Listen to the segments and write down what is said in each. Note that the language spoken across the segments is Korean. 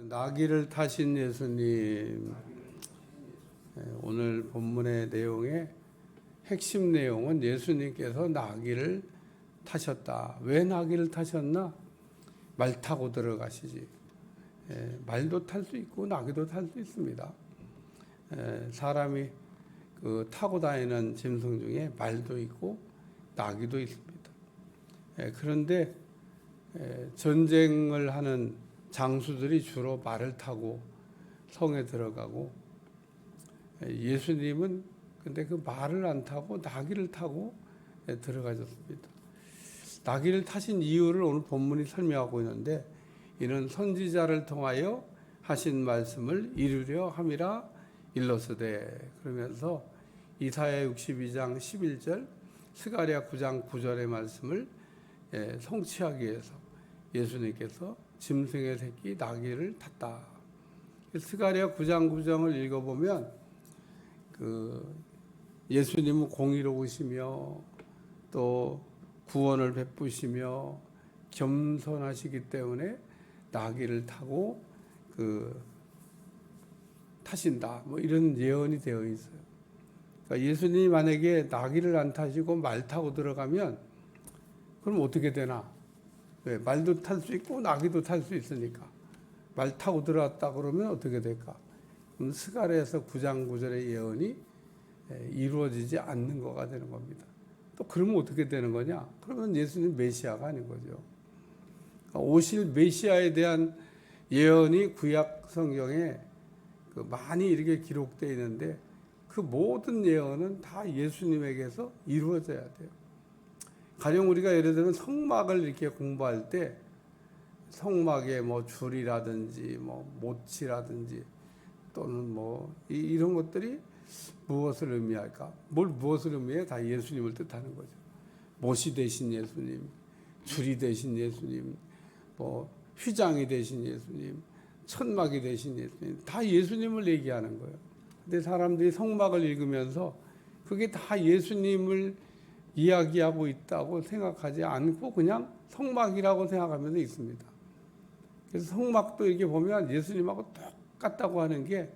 나귀를 타신 예수님. 오늘 본문의 내용의 핵심 내용은 예수님께서 나귀를 타셨다. 왜 나귀를 타셨나? 말 타고 들어가시지. 말도 탈 수 있고 나귀도 탈 수 있습니다. 사람이 타고 다니는 짐승 중에 말도 있고 나귀도 있습니다. 그런데 전쟁을 하는 장수들이 주로 말을 타고 성에 들어가고, 예수님은 근데 그 말을 안 타고 나귀를 타고 들어가셨습니다. 나귀를 타신 이유를 오늘 본문이 설명하고 있는데, 이는 선지자를 통하여 하신 말씀을 이루려 함이라 일러스되, 그러면서 이사야 62장 11절, 스가랴 9장 9절의 말씀을 성취하기 위해서 예수님께서 짐승의 새끼 나귀를 탔다. 스가랴 9장 9절을 읽어보면 예수님은 공의로우시며 또 구원을 베푸시며 겸손하시기 때문에 나귀를 타고 타신다. 뭐 이런 예언이 되어 있어요. 그러니까 예수님이 만약에 나귀를 안 타시고 말 타고 들어가면 그럼 어떻게 되나? 왜? 말도 탈 수 있고 나귀도 탈 수 있으니까 말 타고 들어왔다 그러면 어떻게 될까? 그럼 스가랴에서 9장 9절의 예언이 이루어지지 않는 거가 되는 겁니다. 또 그러면 어떻게 되는 거냐? 그러면 예수님 메시아가 아닌 거죠. 그러니까 오실 메시아에 대한 예언이 구약 성경에 많이 이렇게 기록되어 있는데, 그 모든 예언은 다 예수님에게서 이루어져야 돼요. 가령 우리가 예를 들면 성막을 이렇게 공부할 때 성막의 뭐 줄이라든지 뭐 못이라든지 또는 뭐 이런 것들이 무엇을 의미할까? 무엇을 의미해? 다 예수님을 뜻하는 거죠. 못이 되신 예수님, 줄이 되신 예수님, 뭐 휘장이 되신 예수님, 천막이 되신 예수님, 다 예수님을 얘기하는 거예요. 근데 사람들이 성막을 읽으면서 그게 다 예수님을 이야기하고 있다고 생각하지 않고 그냥 성막이라고 생각하면서 있습니다. 그래서 성막도 이렇게 보면 예수님하고 똑같다고 하는 게,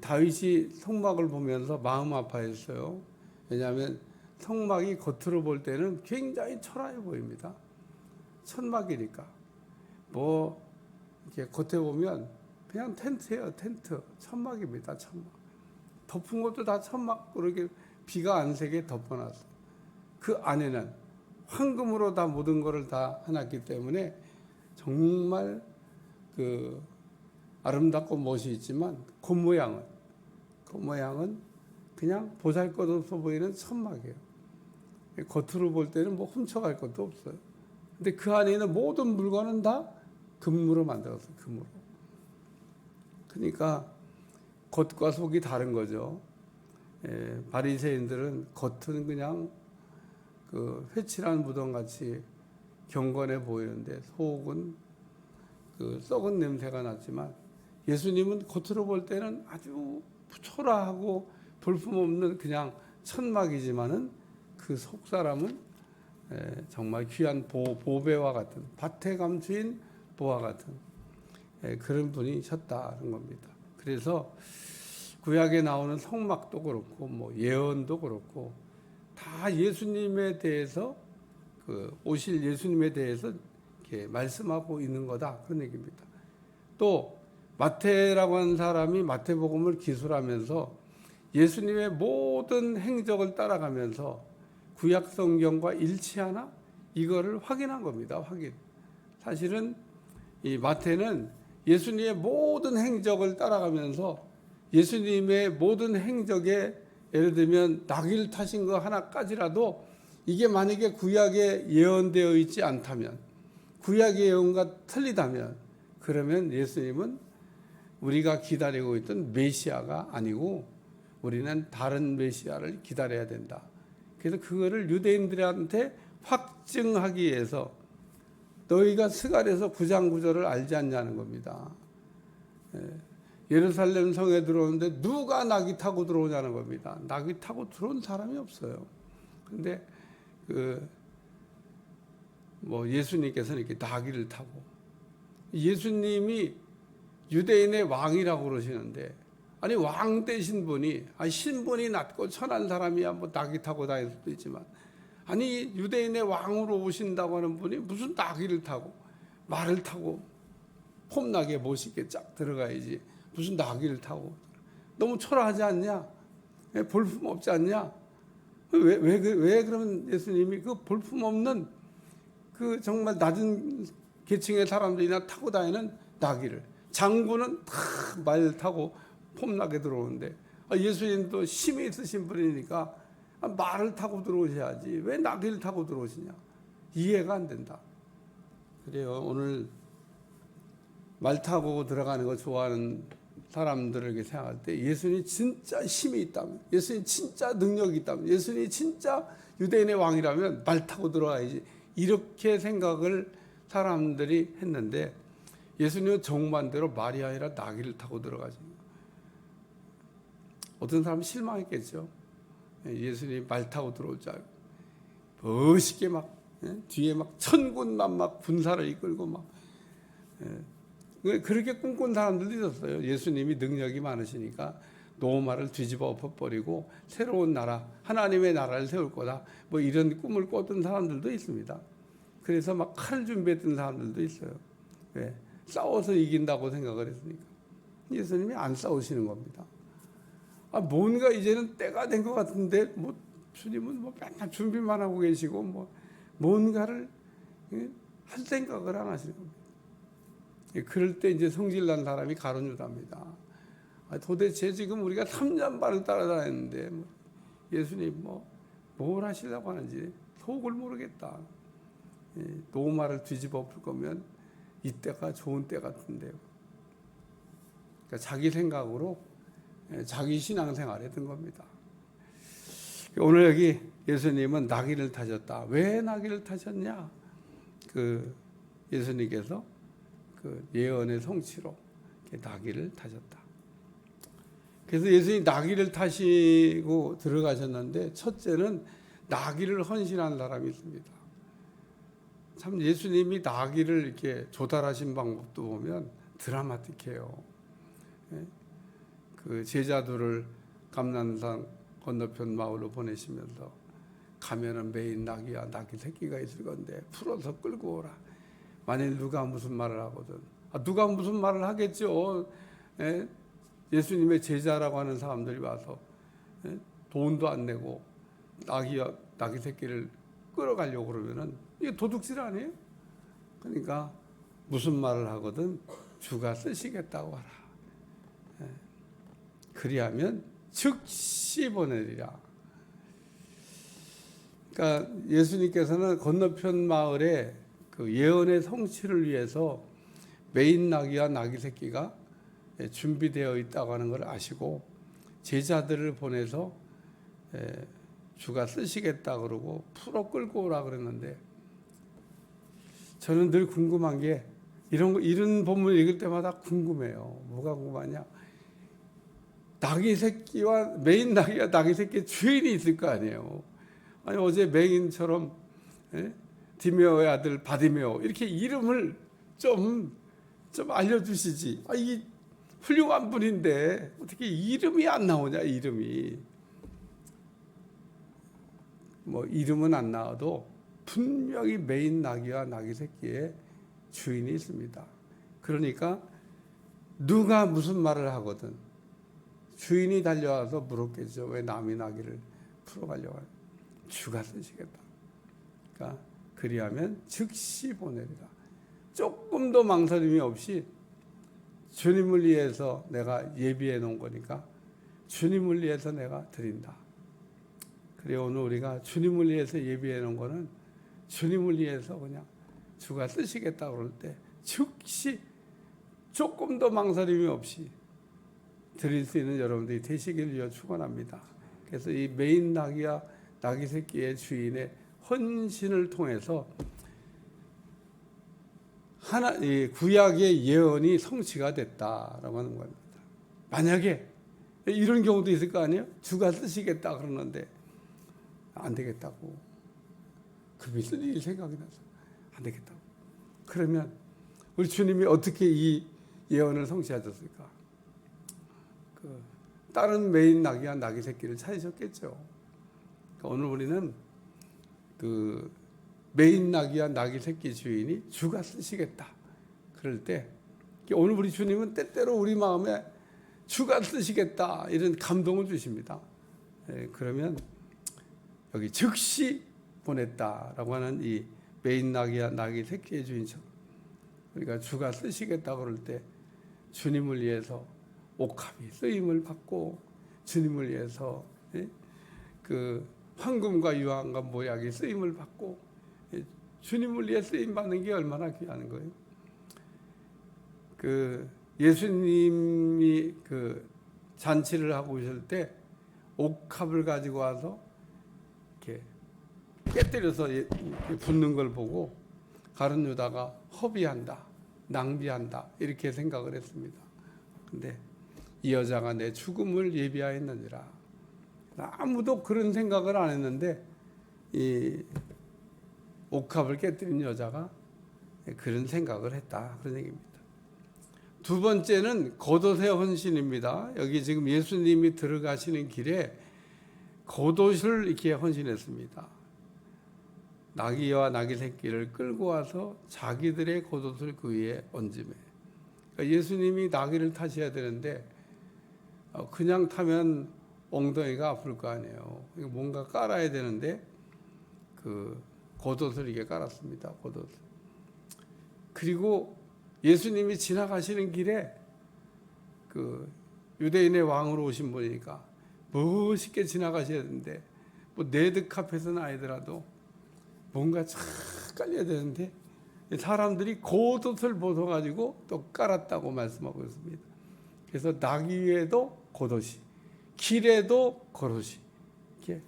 다윗이 성막을 보면서 마음 아파했어요. 왜냐하면 성막이 겉으로 볼 때는 굉장히 초라해 보입니다. 천막이니까. 뭐 이렇게 겉에 보면 그냥 텐트예요, 텐트. 천막입니다, 천막. 덮은 것도 다 천막으로 이렇게 비가 안 새게 덮어놨어요. 그 안에는 황금으로 다 모든 것을 다 해놨기 때문에 정말 아름답고 멋이 있지만 그 모양은 그냥 보잘것없어 보이는 천막이에요. 겉으로 볼 때는 뭐 훔쳐갈 것도 없어요. 근데 그 안에 있는 모든 물건은 다 금으로 만들었어요. 금으로. 그러니까 겉과 속이 다른 거죠. 바리새인들은 겉은 그냥 회칠한 무덤같이 경건해 보이는데 속은 썩은 냄새가 났지만, 예수님은 겉으로 볼 때는 아주 초라하고 볼품없는 그냥 천막이지만은 그 속 사람은 정말 귀한 보배와 같은, 밭에 감추인 보화 같은 그런 분이셨다는 겁니다. 그래서 구약에 나오는 성막도 그렇고 뭐 예언도 그렇고 다 예수님에 대해서, 오실 예수님에 대해서 이렇게 말씀하고 있는 거다, 그런 얘기입니다. 또 마태라고 하는 사람이 마태복음을 기술하면서 예수님의 모든 행적을 따라가면서 구약 성경과 일치하나 이거를 확인한 겁니다. 확인. 사실은 이 마태는 예수님의 모든 행적을 따라가면서 예수님의 모든 행적에, 예를 들면 나귀를 타신 거 하나까지라도 이게 만약에 구약에 예언되어 있지 않다면, 구약의 예언과 틀리다면, 그러면 예수님은 우리가 기다리고 있던 메시아가 아니고 우리는 다른 메시아를 기다려야 된다. 그래서 그거를 유대인들한테 확증하기 위해서 너희가 스가랴에서 9장 9절을 알지 않냐는 겁니다. 예루살렘 성에 들어오는데 누가 나귀 타고 들어오냐는 겁니다. 나귀 타고 들어온 사람이 없어요. 근데 예수님께서는 이렇게 나귀를 타고, 예수님이 유대인의 왕이라고 그러시는데, 아니 왕 되신 분이, 아니 신분이 낮고 천한 사람이야 뭐 낙이 타고 다닐 수도 있지만, 아니 유대인의 왕으로 오신다고 하는 분이 무슨 나귀를 타고 말을 타고 폼나게 멋있게 쫙 들어가야지, 무슨 나귀를 타고. 너무 초라하지 않냐? 볼품 없지 않냐? 왜 그러면 예수님이 그 볼품 없는 그 정말 낮은 계층의 사람들이나 타고 다니는 나귀를, 장군은 다 말 타고 폼나게 들어오는데, 예수님도 힘이 있으신 분이니까 말을 타고 들어오셔야지 왜 나귀를 타고 들어오시냐? 이해가 안 된다. 그래요. 오늘 말 타고 들어가는 거 좋아하는 사람들에게 생각할 때, 예수님이 진짜 힘이 있다면, 예수님이 진짜 능력이 있다면, 예수님이 진짜 유대인의 왕이라면 말 타고 들어가야지, 이렇게 생각을 사람들이 했는데, 예수님은 정반대로 말이 아니라 나귀를 타고 들어가시는 거예요. 어떤 사람은 실망했겠죠. 예수님이 말 타고 들어올 줄 알고 멋있게 막 뒤에 막 천군만 막 군사를 이끌고 막 그렇게 꿈꾼 사람들도 있었어요. 예수님이 능력이 많으시니까 노마를 뒤집어 엎어버리고 새로운 나라, 하나님의 나라를 세울 거다, 뭐 이런 꿈을 꿨던 사람들도 있습니다. 그래서 막 칼을 준비했던 사람들도 있어요. 왜? 싸워서 이긴다고 생각을 했으니까. 예수님이 안 싸우시는 겁니다. 뭔가 이제는 때가 된 것 같은데, 뭐 주님은 뭐 맨날 준비만 하고 계시고 뭐 뭔가를 할 생각을 안 하시는 겁니다. 그럴 때 이제 성질난 사람이 가룟 유다입니다. 도대체 지금 우리가 3년 반을 따라다녔는데 예수님 뭘 하시려고 하는지 속을 모르겠다. 노마를 뒤집어 엎을 거면 이때가 좋은 때 같은데요. 그러니까 자기 생각으로 자기 신앙생활을 했던 겁니다. 오늘 여기 예수님은 나귀를 타셨다. 왜 나귀를 타셨냐? 예수님께서 예언의 성취로 나귀를 타셨다. 그래서 예수님이 나귀를 타시고 들어가셨는데, 첫째는 나귀를 헌신한 사람이 있습니다. 참 예수님이 나귀를 이렇게 조달하신 방법도 보면 드라마틱해요. 그 제자들을 감난산 건너편 마을로 보내시면서, 가면은 메인 나귀야 나귀 새끼가 있을 건데 풀어서 끌고 오라. 만일 누가 무슨 말을 하거든, 누가 무슨 말을 하겠죠. 예수님의 제자라고 하는 사람들이 와서 돈도 안 내고 나귀 새끼를 끌어가려고 그러면은 이게 도둑질 아니에요? 그러니까 무슨 말을 하거든 주가 쓰시겠다고 하라. 그리하면 즉시 보내리라. 그러니까 예수님께서는 건너편 마을에 그 예언의 성취를 위해서 메인 나귀와 나귀 새끼가 준비되어 있다고 하는 걸 아시고 제자들을 보내서 주가 쓰시겠다 그러고 풀어 끌고 오라 그랬는데, 저는 늘 궁금한 게, 이런 본문을 읽을 때마다 궁금해요. 뭐가 궁금하냐? 나귀 새끼와 메인 나귀와 나귀 새끼 주인이 있을 거 아니에요. 아니 어제 맹인처럼 디메오의 아들 바디메오 이렇게 이름을 좀 알려주시지. 이 훌륭한 분인데 어떻게 이름이 안 나오냐? 이름은 안 나와도 분명히 메인 나귀와 나귀 새끼의 주인이 있습니다. 그러니까 누가 무슨 말을 하거든 주인이 달려와서 물었겠죠. 왜 남의 나귀를 풀어가려고 하냐? 주가 쓰시겠다. 그러니까 그리하면 즉시 보내리라. 조금도 망설임이 없이 주님을 위해서 내가 예비해 놓은 거니까 주님을 위해서 내가 드린다. 그래 오늘 우리가 주님을 위해서 예비해 놓은 거는 주님을 위해서 그냥 주가 쓰시겠다 그럴 때 즉시 조금도 망설임이 없이 드릴 수 있는 여러분들이 되시기를 위해 축원합니다. 그래서 이 메인 나귀와 나귀 새끼의 주인의 헌신을 통해서 구약의 예언이 성취가 됐다라고 하는 겁니다. 만약에 이런 경우도 있을 거 아니에요? 주가 쓰시겠다 그러는데 안 되겠다고, 그럼 쓸 일이 생각이 나서 안 되겠다고. 그러면 우리 주님이 어떻게 이 예언을 성취하셨을까? 그 다른 메인 낙이와 낙이 새끼를 찾으셨겠죠. 그러니까 오늘 우리는 그 메인 낙이와 낙이 새끼 주인이 주가 쓰시겠다. 그럴 때 오늘 우리 주님은 때때로 우리 마음에 주가 쓰시겠다 이런 감동을 주십니다. 그러면 여기 즉시 보냈다라고 하는 이 메인 낙이와 낙이 새끼의 주인처럼 우리가 주가 쓰시겠다 그럴 때 주님을 위해서 옥합이 쓰임을 받고 주님을 위해서 그 황금과 유황과 모약이 쓰임을 받고 주님을 위해 쓰임 받는 게 얼마나 귀한 거예요. 그 예수님이 그 잔치를 하고 오실 때 옥합을 가지고 와서 이렇게 깨뜨려서 붓는 걸 보고 가룟 유다가 허비한다, 낭비한다 이렇게 생각을 했습니다. 근데 이 여자가 내 죽음을 예비하였느니라. 아무도 그런 생각을 안 했는데 이 옥합을 깨뜨린 여자가 그런 생각을 했다. 그런 얘기입니다. 두 번째는 겉옷의 헌신입니다. 여기 지금 예수님이 들어가시는 길에 겉옷을 이렇게 헌신했습니다. 나귀와 나귀 새끼를 끌고 와서 자기들의 겉옷을 그 위에 얹으며, 그러니까 예수님이 나귀를 타셔야 되는데 그냥 타면 엉덩이가 아플 거 아니에요. 뭔가 깔아야 되는데 그 겉옷을 이게 깔았습니다. 겉옷. 그리고 예수님이 지나가시는 길에 그 유대인의 왕으로 오신 분이니까 멋있게 지나가셔야 되는데 뭐 레드카펫은 아니더라도 뭔가 쫙 깔려야 되는데 사람들이 겉옷을 벗어가지고 또 깔았다고 말씀하고 있습니다. 그래서 나귀 위에도 겉옷이, 길에도 겉옷이 이렇게.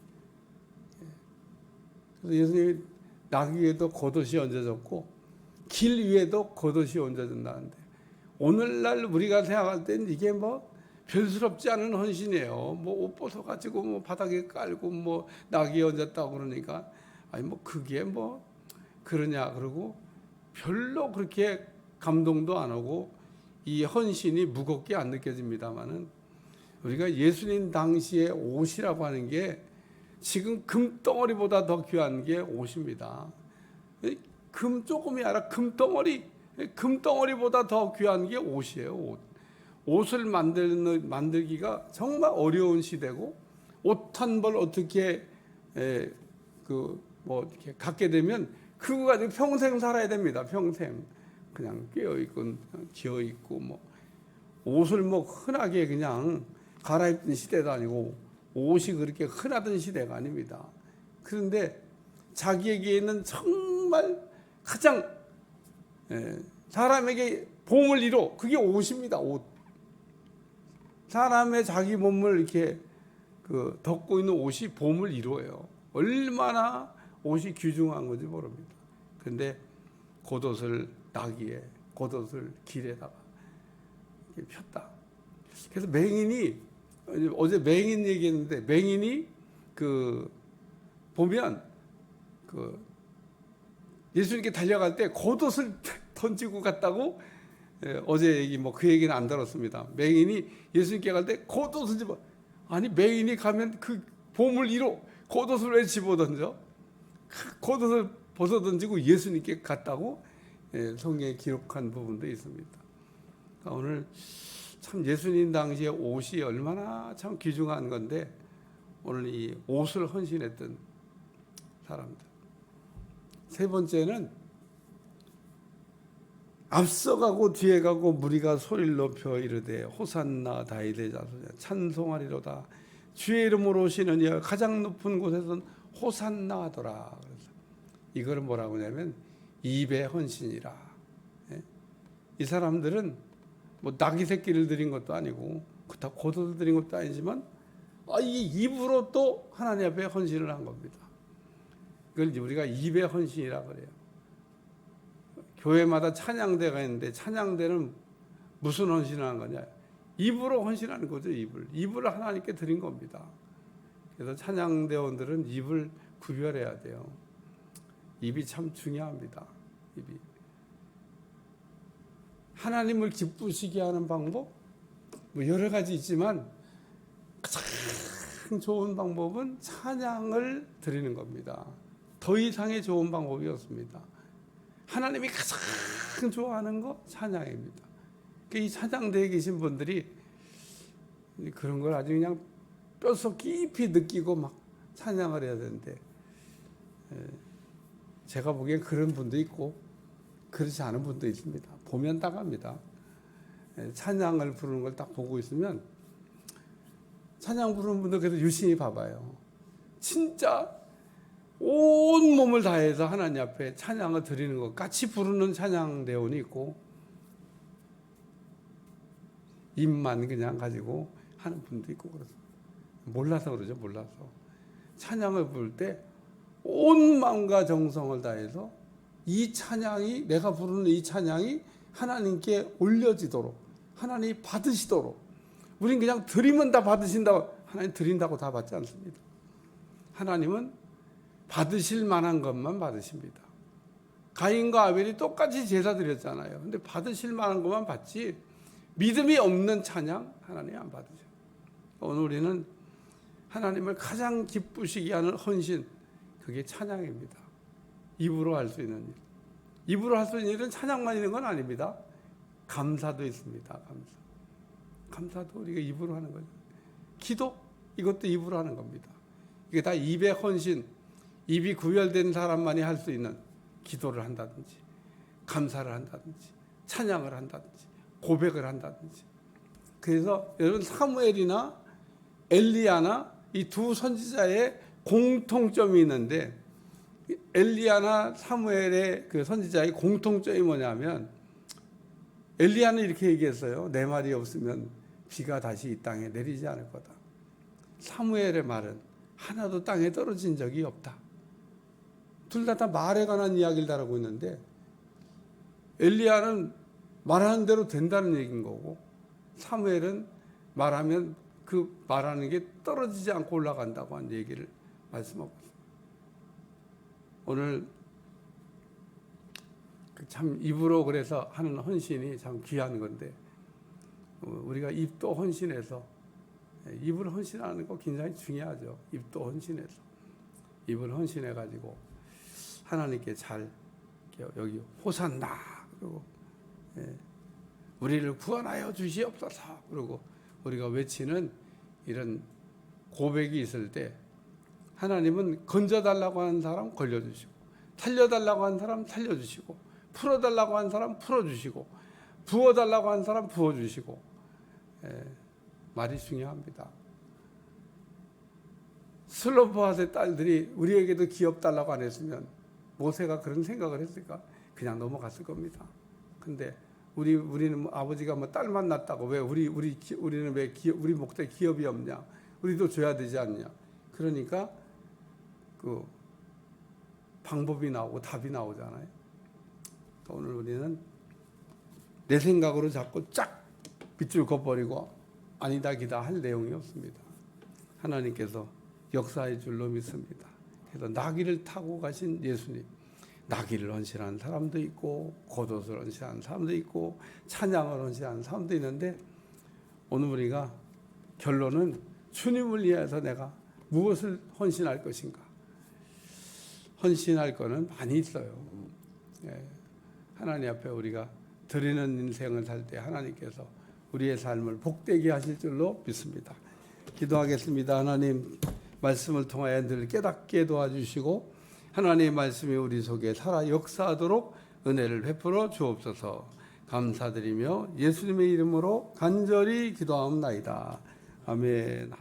그래서 예수님이 나귀 위에도 겉옷이 얹어졌고 길 위에도 겉옷이 얹어진다는데 오늘날 우리가 생각할 땐 이게 뭐 별스럽지 않은 헌신이에요. 뭐 옷 벗어가지고 뭐 바닥에 깔고 뭐 나귀에 얹었다고 그러니까 아니 뭐 그게 뭐 그러냐 그러고 별로 그렇게 감동도 안 오고 이 헌신이 무겁게 안 느껴집니다만은 우리가 예수님 당시에 옷이라고 하는 게 지금 금덩어리보다 더 귀한 게 옷입니다. 금 조금이 아니라 금덩어리보다 더 귀한 게 옷이에요. 옷. 옷을 만들기가 정말 어려운 시대고 옷 한 벌 어떻게 이렇게 갖게 되면 그거 가지고 평생 살아야 됩니다. 평생 그냥 끼어 있고 기어 있고 뭐 옷을 뭐 흔하게 그냥 갈아입는 시대도 아니고 옷이 그렇게 흔하던 시대가 아닙니다. 그런데 자기에게 있는 정말 가장 사람에게 보물 1호 그게 옷입니다. 옷. 사람의 자기 몸을 이렇게 그 덮고 있는 옷이 보물 1호예요. 얼마나 옷이 귀중한 건지 모릅니다. 그런데 겉옷을 나귀에 겉옷을 길에다가 이렇게 폈다. 그래서 맹인이 어제 맹인 얘기했는데 맹인이 그 보면 그 예수님께 달려갈 때 겉옷을 던지고 갔다고 어제 얘기 뭐 그 얘기는 안 들었습니다. 맹인이 예수님께 갈 때 겉옷을 집어 아니 맹인이 가면 그 보물 1호 겉옷을 왜 집어 던져? 겉옷을 벗어 던지고 예수님께 갔다고 성경에 기록한 부분도 있습니다. 그러니까 오늘 참 예수님 당시에 옷이 얼마나 참 귀중한 건데 오늘 이 옷을 헌신했던 사람들. 세 번째는 앞서가고 뒤에 가고 무리가 소리를 높여 이르되 호산나 다윗의 자손이야 찬송하리로다 주의 이름으로 오시는 이가 가장 높은 곳에서는 호산나 하더라. 그래서 이거를 뭐라고 하냐면 입의 헌신이라. 이 사람들은 뭐 나귀 새끼를 드린 것도 아니고 그렇다고 겉옷을 드린 것도 아니지만 이게 입으로 또 하나님 앞에 헌신을 한 겁니다. 그걸 우리가 입의 헌신이라 그래요. 교회마다 찬양대가 있는데 찬양대는 무슨 헌신을 한 거냐? 입으로 헌신하는 거죠. 입을 하나님께 드린 겁니다. 그래서 찬양대원들은 입을 구별해야 돼요. 입이 참 중요합니다. 입이 하나님을 기쁘시게 하는 방법 뭐 여러 가지 있지만 가장 좋은 방법은 찬양을 드리는 겁니다. 더 이상의 좋은 방법이 없습니다. 하나님이 가장 좋아하는 거 찬양입니다. 이 찬양대에 계신 분들이 그런 걸 아주 그냥 뼛속 깊이 느끼고 막 찬양을 해야 되는데, 제가 보기엔 그런 분도 있고 그렇지 않은 분도 있습니다. 보면 딱 압니다. 찬양을 부르는 걸 딱 보고 있으면, 찬양 부르는 분들 그래도 유심히 봐봐요. 진짜 온 몸을 다해서 하나님 앞에 찬양을 드리는 것 같이 부르는 찬양 대원이 있고, 입만 그냥 가지고 하는 분도 있고 그렇습니다. 몰라서 그러죠. 몰라서. 찬양을 부를 때 온 마음과 정성을 다해서 이 찬양이, 내가 부르는 이 찬양이 하나님께 올려지도록, 하나님 받으시도록. 우린 그냥 드리면 다 받으신다고, 하나님 드린다고 다 받지 않습니다. 하나님은 받으실 만한 것만 받으십니다. 가인과 아벨이 똑같이 제사 드렸잖아요. 근데 받으실 만한 것만 받지, 믿음이 없는 찬양 하나님 안 받으셔. 오늘 우리는 하나님을 가장 기쁘시게 하는 헌신, 그게 찬양입니다. 입으로 할 수 있는 일. 입으로 할 수 있는 일은 찬양만 있는 건 아닙니다. 감사도 있습니다. 감사도 우리가 입으로 하는 거죠. 기도, 이것도 입으로 하는 겁니다. 이게 다 입의 헌신, 입이 구별된 사람만이 할 수 있는 기도를 한다든지, 감사를 한다든지, 찬양을 한다든지, 고백을 한다든지. 그래서 여러분, 사무엘이나 엘리야나 이 두 선지자의 공통점이 있는데, 엘리야나 사무엘의 그 선지자의 공통점이 뭐냐면, 엘리야는 이렇게 얘기했어요. 내 말이 없으면 비가 다시 이 땅에 내리지 않을 거다. 사무엘의 말은 하나도 땅에 떨어진 적이 없다. 둘 다 말에 관한 이야기를 다루고 있는데, 엘리야는 말하는 대로 된다는 얘기인 거고, 사무엘은 말하면 그 말하는 게 떨어지지 않고 올라간다고 하는 얘기를 말씀하고 있습니다. 오늘 참 입으로 그래서 하는 헌신이 참 귀한 건데, 우리가 입도 헌신해서, 입을 헌신하는 거 굉장히 중요하죠. 입도 헌신해서, 입을 헌신해가지고 하나님께 잘, 여기 호산나, 그리고 우리를 구원하여 주시옵소서, 그리고 우리가 외치는 이런 고백이 있을 때, 하나님은 건져달라고 하는 사람 걸려주시고, 살려달라고 하는 사람 살려주시고, 풀어달라고 하는 사람 풀어주시고, 부어달라고 하는 사람 부어주시고. 말이 중요합니다. 슬로보아스의 딸들이 우리에게도 기업 달라고 안 했으면 모세가 그런 생각을 했을까? 그냥 넘어갔을 겁니다. 근데 우리는 아버지가 뭐 딸만 낳았다고 왜 우리는 왜 우리 목대 기업이 없냐? 우리도 줘야 되지 않냐? 그러니까 그 방법이 나오고 답이 나오잖아요. 오늘 우리는 내 생각으로 자꾸 쫙 빗줄 그어버리고 아니다 기다 할 내용이 없습니다. 하나님께서 역사의 줄로 믿습니다. 그래서 나귀를 타고 가신 예수님, 나귀를 헌신하는 사람도 있고, 겉옷을 헌신하는 사람도 있고, 찬양을 헌신하는 사람도 있는데, 오늘 우리가 결론은 주님을 위해서 내가 무엇을 헌신할 것인가? 헌신할 거는 많이 있어요. 하나님 앞에 우리가 드리는 인생을 살 때 하나님께서 우리의 삶을 복되게 하실 줄로 믿습니다. 기도하겠습니다. 하나님, 말씀을 통하여 늘 깨닫게 도와주시고, 하나님의 말씀이 우리 속에 살아 역사하도록 은혜를 베풀어 주옵소서. 감사드리며 예수님의 이름으로 간절히 기도하옵나이다. 아멘.